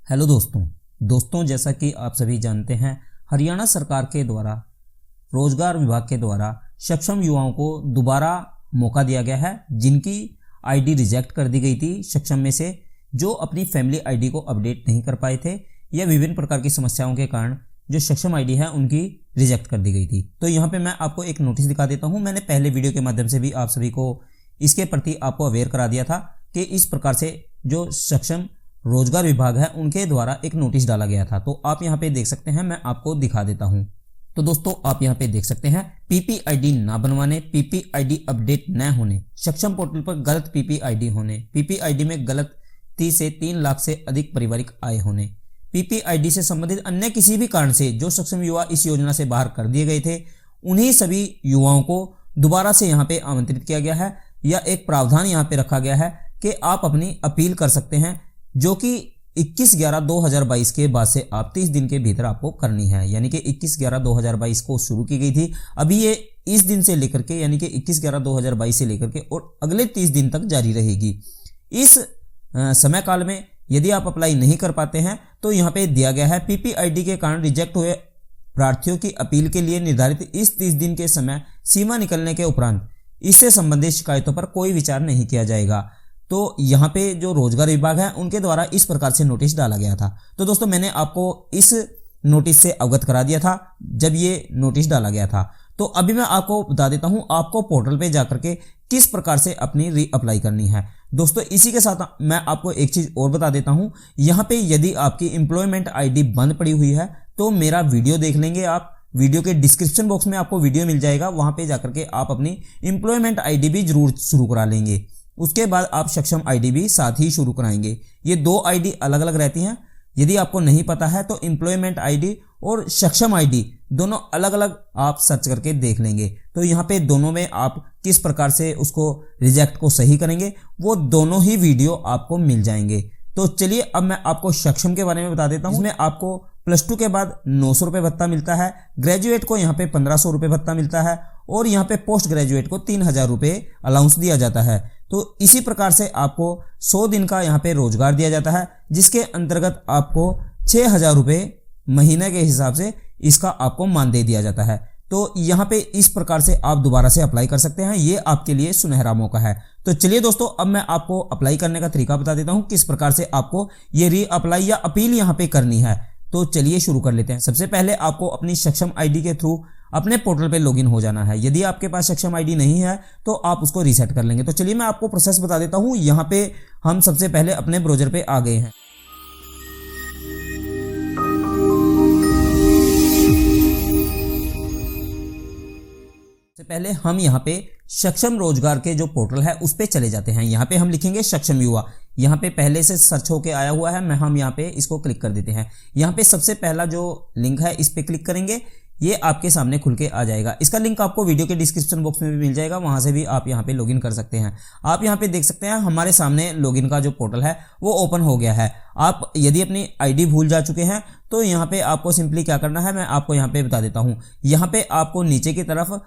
Hello दोस्तों जैसा कि आप सभी जानते हैं, हरियाणा सरकार के द्वारा रोजगार विभाग के द्वारा सक्षम युवाओं को दोबारा मौका दिया गया है, जिनकी आईडी रिजेक्ट कर दी गई थी सक्षम में से, जो अपनी फैमिली आईडी को अपडेट नहीं कर पाए थे या विभिन्न प्रकार की समस्याओं के कारण जो सक्षम आईडी है उनकी रिजेक्ट कर दी गई थी। तो यहाँ पे मैं आपको एक नोटिस दिखा देता हूँ। मैंने पहले वीडियो के माध्यम से भी आप सभी को इसके प्रति आपको अवेयर करा दिया था कि इस प्रकार से जो सक्षम रोजगार विभाग है उनके द्वारा एक नोटिस डाला गया था। तो आप यहाँ पे देख सकते हैं, मैं आपको दिखा देता हूँ। तो दोस्तों आप यहाँ पे देख सकते हैं, पीपीआईडी ना बनवाने, पीपीआईडी अपडेट न होने, सक्षम पोर्टल पर गलत पीपीआईडी होने, पीपीआईडी में गलत 30 से 3 लाख से अधिक पारिवारिक आय होने, पीपीआईडी से संबंधित अन्य किसी भी कारण से जो सक्षम युवा इस योजना से बाहर कर दिए गए थे, उन्हीं सभी युवाओं को दोबारा से यहाँ पे आमंत्रित किया गया है या एक प्रावधान यहाँ पे रखा गया है कि आप अपनी अपील कर सकते हैं, जो कि 21/11/2022 के बाद से आप 30 दिन के भीतर आपको करनी है। यानी कि 21/11/2022 को शुरू की गई थी, अभी ये इस दिन से लेकर के यानी कि 21/11/2022 से लेकर के और अगले 30 दिन तक जारी रहेगी। इस समय काल में यदि आप अप्लाई नहीं कर पाते हैं तो यहाँ पे दिया गया है, पीपीआईडी के कारण रिजेक्ट हुए प्रार्थियों की अपील के लिए निर्धारित इस 30 दिन के समय सीमा निकलने के उपरांत इससे संबंधित शिकायतों पर कोई विचार नहीं किया जाएगा। तो यहाँ पे जो रोजगार विभाग है उनके द्वारा इस प्रकार से नोटिस डाला गया था। तो दोस्तों मैंने आपको इस नोटिस से अवगत करा दिया था जब ये नोटिस डाला गया था। तो अभी मैं आपको बता देता हूँ आपको पोर्टल पे जाकर के किस प्रकार से अपनी री अप्लाई करनी है। दोस्तों इसी के साथ मैं आपको एक चीज और बता देता हूँ, यहाँ पे यदि आपकी एम्प्लॉयमेंट आईडी बंद पड़ी हुई है तो मेरा वीडियो देख लेंगे आप, वीडियो के डिस्क्रिप्शन बॉक्स में आपको वीडियो मिल जाएगा, वहां पे जाकर के आप अपनी एम्प्लॉयमेंट आईडी भी जरूर शुरू करा लेंगे। उसके बाद आप सक्षम आईडी भी साथ ही शुरू कराएंगे। ये 2 आईडी अलग अलग रहती हैं। यदि आपको नहीं पता है तो एम्प्लॉयमेंट आईडी और सक्षम आईडी दोनों अलग अलग आप सर्च करके देख लेंगे। तो यहाँ पे दोनों में आप किस प्रकार से उसको रिजेक्ट को सही करेंगे वो दोनों ही वीडियो आपको मिल जाएंगे। तो चलिए अब मैं आपको सक्षम के बारे में बता देता हूँ। इसमें आपको +2 के बाद 900 रुपये भत्ता मिलता है, ग्रेजुएट को यहाँ पे 1500 रुपये भत्ता मिलता है और यहाँ पे पोस्ट ग्रेजुएट को 3000 रुपये अलाउंस दिया जाता है। तो इसी प्रकार से आपको 100 दिन का यहाँ पे रोजगार दिया जाता है, जिसके अंतर्गत आपको 6000 रुपये महीने के हिसाब से इसका आपको मानदेय दिया जाता है। तो यहाँ पे इस प्रकार से आप दोबारा से अप्लाई कर सकते हैं, ये आपके लिए सुनहरा मौका है। तो चलिए दोस्तों अब मैं आपको अप्लाई करने का तरीका बता देता हूँ, किस प्रकार से आपको ये री अप्लाई या अपील यहाँ पे करनी है। तो चलिए शुरू कर लेते हैं। सबसे पहले आपको अपनी सक्षम आईडी के थ्रू अपने पोर्टल पे लॉगिन हो जाना है। यदि आपके पास सक्षम आईडी नहीं है तो आप उसको रीसेट कर लेंगे। तो चलिए मैं आपको प्रोसेस बता देता हूँ। यहाँ पे हम सबसे पहले अपने ब्राउज़र पे आ गए हैं। सबसे पहले हम यहाँ पे सक्षम रोजगार के जो पोर्टल है उस पे चले जाते हैं। यहाँ पे हम लिखेंगे सक्षम युवा, यहाँ पे पहले से सर्च होके आया हुआ है, हम यहाँ पे इसको क्लिक कर देते हैं। यहाँ पे सबसे पहला जो लिंक है इस पे क्लिक करेंगे, ये आपके सामने खुल के आ जाएगा। इसका लिंक आपको वीडियो के डिस्क्रिप्शन बॉक्स में भी मिल जाएगा, वहां से भी आप यहाँ पे लॉगिन कर सकते हैं। आप यहाँ पे देख सकते हैं हमारे सामने लॉगिन का जो पोर्टल है वो ओपन हो गया है। आप यदि अपनी आईडी भूल जा चुके हैं तो यहाँ पे आपको सिंपली क्या करना है मैं आपको यहाँ पे बता देता हूँ। यहाँ पे आपको नीचे की तरफ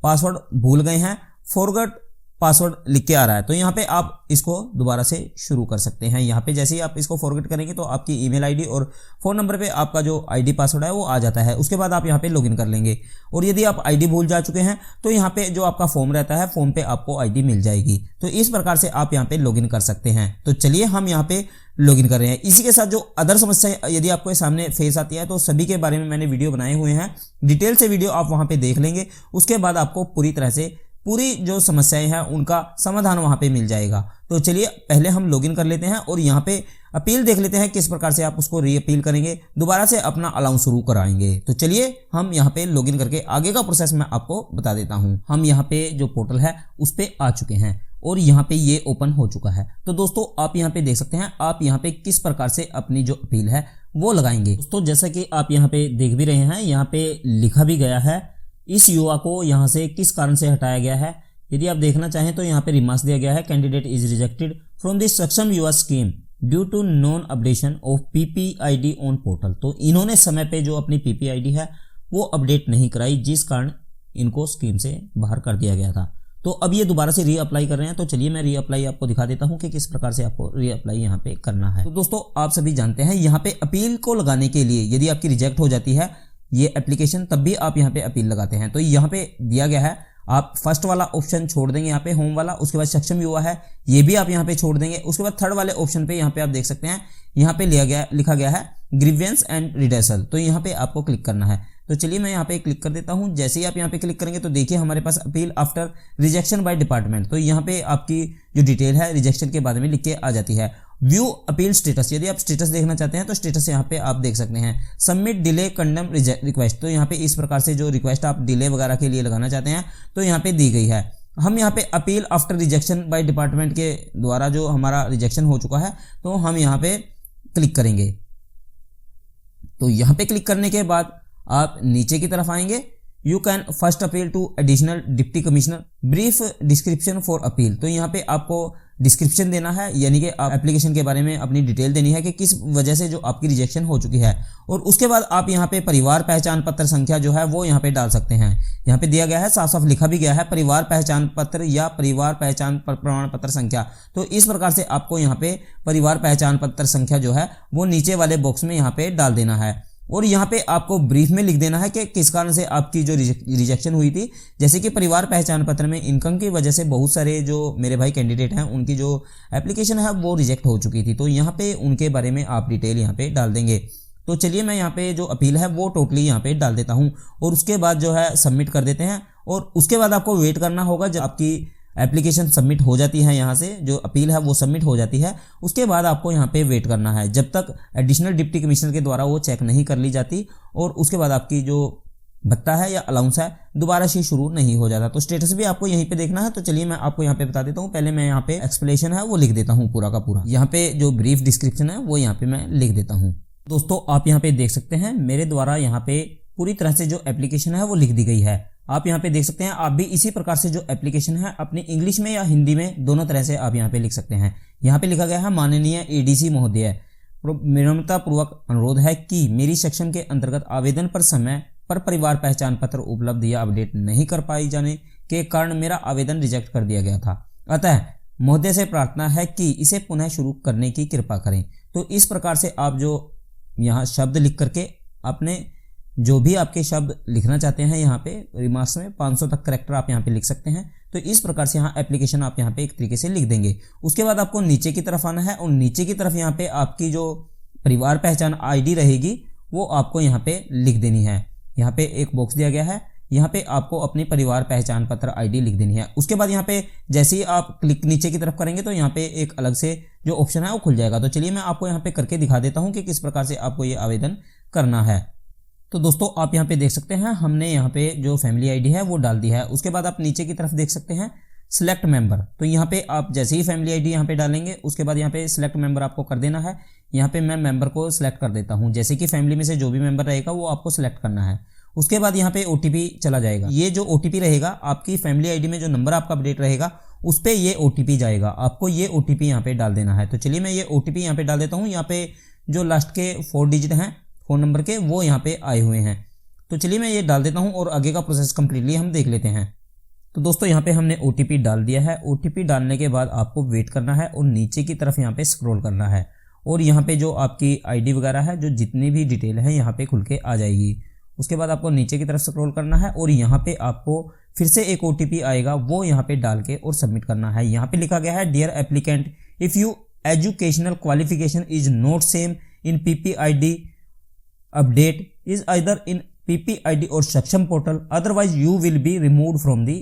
पासवर्ड भूल गए हैं, फॉरगॉट पासवर्ड लिख के आ रहा है, तो यहाँ पे आप इसको दोबारा से शुरू कर सकते हैं। यहाँ पे जैसे ही आप इसको फॉरगेट करेंगे तो आपकी ईमेल आईडी और फ़ोन नंबर पे आपका जो आईडी पासवर्ड है वो आ जाता है। उसके बाद आप यहाँ पे लॉगिन कर लेंगे। और यदि आप आईडी भूल जा चुके हैं तो यहाँ पे जो आपका फॉर्म रहता है, फॉर्म पे आपको आईडी मिल जाएगी। तो इस प्रकार से आप यहाँ पे लॉगिन कर सकते हैं। तो चलिए हम यहाँ पे लॉगिन कर रहे हैं। इसी के साथ जो अदर समस्या यदि आपको सामने फेस आती है तो सभी के बारे में मैंने वीडियो बनाए हुए हैं, डिटेल से वीडियो आप वहाँ पे देख लेंगे। उसके बाद आपको पूरी तरह से पूरी जो समस्याएं हैं उनका समाधान वहां पे मिल जाएगा। तो चलिए पहले हम लॉगिन कर लेते हैं और यहाँ पे अपील देख लेते हैं किस प्रकार से आप उसको री अपील करेंगे, दोबारा से अपना अलाउंस शुरू कराएंगे। तो चलिए हम यहाँ पे लॉगिन करके आगे का प्रोसेस मैं आपको बता देता हूँ। हम यहाँ पे जो पोर्टल है उस पे आ चुके हैं और यहाँ पे ये ओपन हो चुका है। तो दोस्तों आप यहाँ पे देख सकते हैं, आप यहाँ पे किस प्रकार से अपनी जो अपील है वो लगाएंगे। दोस्तों जैसा कि आप यहाँ पे देख भी रहे हैं, यहाँ पे लिखा भी गया है इस युवा को यहाँ से किस कारण से हटाया गया है। यदि आप देखना चाहें तो यहाँ पे रिमार्क्स दिया गया है, candidate is rejected from the Saksham Yuva scheme due to non updation of PPID on portal. तो इन्होंने समय पे जो अपनी पीपीआईडी है वो अपडेट नहीं कराई, जिस कारण इनको स्कीम से बाहर कर दिया गया था। तो अब ये दोबारा से रीअप्लाई कर रहे हैं। तो चलिए मैं रीअप्लाई आपको दिखा देता हूं कि किस प्रकार से आपको रीअप्लाई यहाँ पे करना है। तो दोस्तों आप सभी जानते हैं यहाँ पे अपील को लगाने के लिए यदि आपकी रिजेक्ट हो जाती है ये एप्लीकेशन तब भी आप यहाँ पे अपील लगाते हैं। तो यहाँ पे दिया गया है आप फर्स्ट वाला ऑप्शन छोड़ देंगे यहाँ पे होम वाला, उसके बाद सक्षम युवा है ये भी आप यहाँ पे छोड़ देंगे। उसके बाद थर्ड वाले ऑप्शन पे यहाँ पे आप देख सकते हैं यहाँ पे लिखा गया है ग्रीवेंस एंड रिडेसल, तो यहाँ पे आपको क्लिक करना है। तो चलिए मैं यहाँ पे क्लिक कर देता हूँ। जैसे ही आप यहाँ पे क्लिक करेंगे तो देखिए हमारे पास appeal after rejection by department, तो यहाँ पे आपकी जो डिटेल है रिजेक्शन के बारे में लिख के आ जाती है। व्यू अपील स्टेटस, यदि आप स्टेटस देखना चाहते हैं तो स्टेटस यहाँ पे आप देख सकते हैं। सबमिट डिले कंडम रिक्वेस्ट, तो यहाँ पे इस प्रकार से जो रिक्वेस्ट आप डिले वगैरह के लिए लगाना चाहते हैं तो यहाँ पे दी गई है। हम यहाँ पे appeal after rejection by department के द्वारा जो हमारा रिजेक्शन हो चुका है तो हम यहाँ पे क्लिक करेंगे। तो यहाँ पे क्लिक करने के बाद आप नीचे की तरफ आएंगे। You can first appeal to additional deputy commissioner, brief description for appeal, तो यहाँ पे आपको डिस्क्रिप्शन देना है, यानी कि आप एप्लीकेशन के बारे में अपनी डिटेल देनी है कि किस वजह से जो आपकी रिजेक्शन हो चुकी है। और उसके बाद आप यहाँ पे परिवार पहचान पत्र संख्या जो है वो यहाँ पे डाल सकते हैं। यहाँ पे दिया गया है, साफ साफ लिखा भी गया है परिवार पहचान पत्र या परिवार पहचान प्रमाण पत्र संख्या। तो इस प्रकार से आपको यहाँ पे परिवार पहचान पत्र संख्या जो है वो नीचे वाले बॉक्स में यहाँ पे डाल देना है। और यहाँ पे आपको ब्रीफ में लिख देना है कि किस कारण से आपकी जो रिजेक्शन हुई थी। जैसे कि परिवार पहचान पत्र में इनकम की वजह से बहुत सारे जो मेरे भाई कैंडिडेट हैं उनकी जो एप्लीकेशन है वो रिजेक्ट हो चुकी थी, तो यहाँ पे उनके बारे में आप डिटेल यहाँ पे डाल देंगे। तो चलिए मैं यहाँ पे जो अपील है वो टोटली यहाँ पे डाल देता हूँ और उसके बाद जो है सबमिट कर देते हैं। और उसके बाद आपको वेट करना होगा जब आपकी एप्लीकेशन सबमिट हो जाती है, यहाँ से जो अपील है वो सबमिट हो जाती है, उसके बाद आपको यहाँ पे वेट करना है जब तक एडिशनल डिप्टी कमिश्नर के द्वारा वो चेक नहीं कर ली जाती और उसके बाद आपकी जो भत्ता है या अलाउंस है दोबारा से शुरू नहीं हो जाता। तो स्टेटस भी आपको यहीं पे देखना है। तो चलिए मैं आपको यहाँ पे बता देता हूँ। पहले मैं यहाँ पे एक्सप्लेनेशन है वो लिख देता हूँ पूरा का पूरा, यहाँ पे जो ब्रीफ डिस्क्रिप्शन है वो यहाँ पे मैं लिख देता हूँ। दोस्तों आप यहाँ पे देख सकते हैं मेरे द्वारा यहाँ पे पूरी तरह से जो एप्लीकेशन है वो लिख दी गई है। आप यहाँ पे देख सकते हैं, आप भी इसी प्रकार से जो एप्लीकेशन है अपनी इंग्लिश में या हिंदी में दोनों तरह से आप यहाँ पे लिख सकते हैं। यहाँ पे लिखा गया है माननीय एडीसी महोदय, विनम्रता पूर्वक अनुरोध है कि मेरी सक्षम के अंतर्गत आवेदन पर समय पर परिवार पहचान पत्र उपलब्ध या अपडेट नहीं कर पाई जाने के कारण मेरा आवेदन रिजेक्ट कर दिया गया था। अतः महोदय से प्रार्थना है कि इसे पुनः शुरू करने की कृपा करें। तो इस प्रकार से आप जो यहाँ शब्द लिख करके अपने जो भी आपके शब्द लिखना चाहते हैं यहाँ पे रिमार्क्स में 500 तक करेक्टर आप यहाँ पे लिख सकते हैं। तो इस प्रकार से यहाँ एप्लीकेशन आप यहाँ पे एक तरीके से लिख देंगे। उसके बाद आपको नीचे की तरफ आना है और नीचे की तरफ यहाँ पे आपकी जो परिवार पहचान आईडी रहेगी वो आपको यहाँ पे लिख देनी है। यहाँ पे एक बॉक्स दिया गया है, यहाँ पे आपको अपनी परिवार पहचान पत्र आईडी लिख देनी है। उसके बाद यहाँ पे जैसे ही आप क्लिक नीचे की तरफ करेंगे तो यहाँ पे एक अलग से जो ऑप्शन है वो खुल जाएगा। तो चलिए मैं आपको यहाँ पे करके दिखा देता हूँ कि किस प्रकार से आपको ये आवेदन करना है। तो दोस्तों आप यहाँ पे देख सकते हैं हमने यहाँ पे जो फैमिली आईडी है वो डाल दी है। उसके बाद आप नीचे की तरफ देख सकते हैं सिलेक्ट मेंबर, तो यहाँ पे आप जैसे ही फैमिली आईडी यहाँ पे डालेंगे उसके बाद यहाँ पे सिलेक्ट मेंबर आपको कर देना है। यहाँ पे मैं मेंबर को सिलेक्ट कर देता हूँ, जैसे कि फैमिली में से जो भी मेंबर रहेगा वो आपको सिलेक्ट करना है। उसके बाद यहाँ पे ओटीपी चला जाएगा। ये जो ओटीपी रहेगा आपकी फैमिली आईडी में जो नंबर आपका अपडेट रहेगा उस पर ये ओटीपी जाएगा, आपको ये ओटीपी यहाँ पे डाल देना है। तो चलिए मैं ये ओटीपी यहाँ पे डाल देता हूँ। यहाँ पे जो लास्ट के 4 डिजिट हैं फ़ोन नंबर के वो यहाँ पे आए हुए हैं। तो चलिए मैं ये डाल देता हूँ और आगे का प्रोसेस कम्प्लीटली हम देख लेते हैं। तो दोस्तों यहाँ पे हमने ओटीपी डाल दिया है। ओटीपी डालने के बाद आपको वेट करना है और नीचे की तरफ यहाँ पे स्क्रॉल करना है और यहाँ पे जो आपकी आईडी वगैरह है जो जितनी भी डिटेल है यहाँ पे खुल के आ जाएगी। उसके बाद आपको नीचे की तरफ स्क्रॉल करना है और यहाँ पे आपको फिर से एक ओटीपी आएगा वो यहाँ पे डाल के और सबमिट करना है। यहाँ पे लिखा गया है dear applicant, if you educational qualification is not same in PPID update is either in PPID or Saksham portal, otherwise you will be removed from the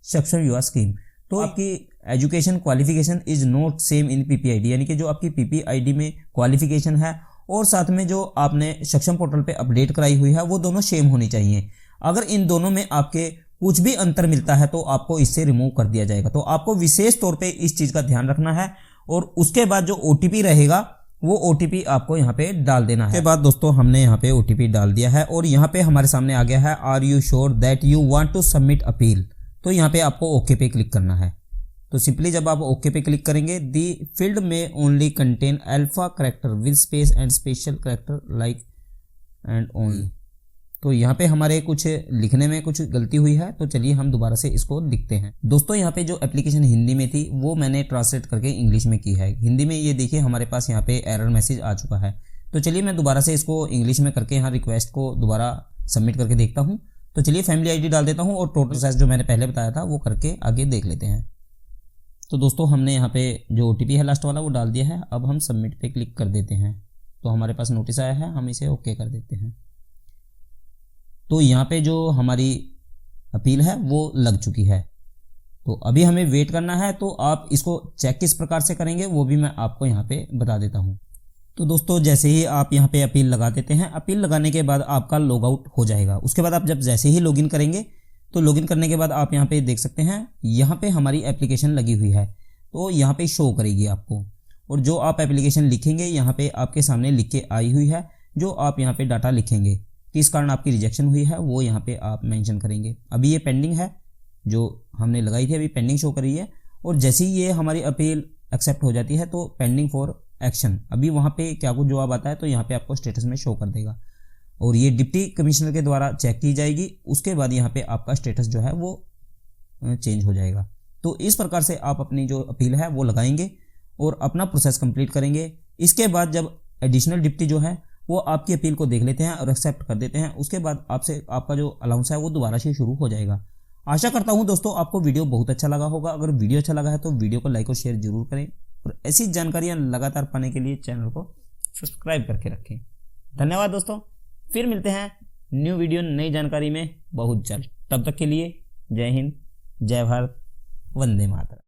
Saksham Yuva scheme. तो आपकी education qualification is not same in PPID, यानी कि जो आपकी PPID में qualification है और साथ में जो आपने सक्षम पोर्टल पे अपडेट कराई हुई है वो दोनों सेम होनी चाहिए। अगर इन दोनों में आपके कुछ भी अंतर मिलता है तो आपको इससे रिमूव कर दिया जाएगा। तो आपको विशेष तौर पे इस चीज़ का ध्यान रखना है और उसके बाद जो OTP रहेगा वो OTP आपको यहाँ पे डाल देना है। उसके बाद दोस्तों हमने यहाँ पे OTP डाल दिया है और यहाँ पे हमारे सामने आ गया है are you sure that you want to submit appeal. तो यहाँ पे आपको ओके पे क्लिक करना है। तो सिंपली जब आप ओके पे क्लिक करेंगे दी फील्ड में only contain alpha character with space and special character like and only, तो यहाँ पे हमारे कुछ लिखने में कुछ गलती हुई है, तो चलिए हम दोबारा से इसको लिखते हैं। दोस्तों यहाँ पे जो एप्लीकेशन हिंदी में थी वो मैंने ट्रांसलेट करके इंग्लिश में की है। हिंदी में ये देखिए हमारे पास यहाँ पे एरर मैसेज आ चुका है। तो चलिए मैं दोबारा से इसको इंग्लिश में करके यहाँ रिक्वेस्ट को दोबारा सबमिट करके देखता हूँ। तो चलिए फैमिली आईडी डाल देता हूँ और टोटल प्रोसेस जो मैंने पहले बताया था वो करके आगे देख लेते हैं। तो दोस्तों हमने यहाँ पे जो OTP है लास्ट वाला वो डाल दिया है। अब हम सबमिट पे क्लिक कर देते हैं। तो हमारे पास नोटिस आया है, हम इसे ओके कर देते हैं। तो यहाँ पे जो हमारी अपील है वो लग चुकी है। तो अभी हमें वेट करना है। तो आप इसको चेक किस प्रकार से करेंगे वो भी मैं आपको यहाँ पे बता देता हूँ। तो दोस्तों जैसे ही आप यहाँ पे अपील लगा देते हैं, अपील लगाने के बाद आपका लॉग आउट हो जाएगा। उसके बाद आप जब जैसे ही लॉगिन करेंगे तो लॉगिन करने के बाद आप यहाँ पे देख सकते हैं, यहाँ पे हमारी एप्लीकेशन लगी हुई है। तो यहाँ पे शो करेगी आपको, और जो आप एप्लीकेशन लिखेंगे यहाँ पे आपके सामने लिख के आई हुई है। जो आप यहाँ पे डाटा लिखेंगे, किस कारण आपकी रिजेक्शन हुई है वो यहाँ पे आप मेंशन करेंगे। अभी ये पेंडिंग है, जो हमने लगाई थी अभी पेंडिंग शो कर रही है। और जैसे ही ये हमारी अपील एक्सेप्ट हो जाती है तो पेंडिंग फॉर एक्शन, अभी वहाँ पे क्या कुछ जवाब आता है तो यहाँ पे आपको स्टेटस में शो कर देगा, और ये डिप्टी कमिश्नर के द्वारा चेक की जाएगी। उसके बाद यहाँ पे आपका स्टेटस जो है वो चेंज हो जाएगा। तो इस प्रकार से आप अपनी जो अपील है वो लगाएंगे और अपना प्रोसेस कंप्लीट करेंगे। इसके बाद जब एडिशनल डिप्टी जो है वो आपकी अपील को देख लेते हैं और एक्सेप्ट कर देते हैं, उसके बाद आपसे आपका जो अलाउंस है वो दोबारा से शुरू हो जाएगा। आशा करता हूँ दोस्तों आपको वीडियो बहुत अच्छा लगा होगा। अगर वीडियो अच्छा लगा है तो वीडियो को लाइक और शेयर जरूर करें, और ऐसी जानकारियाँ लगातार पाने के लिए चैनल को सब्सक्राइब करके रखें। धन्यवाद दोस्तों, फिर मिलते हैं न्यू वीडियो नई जानकारी में बहुत जल्द। तब तक के लिए जय हिंद, जय भारत, वंदे मातरम।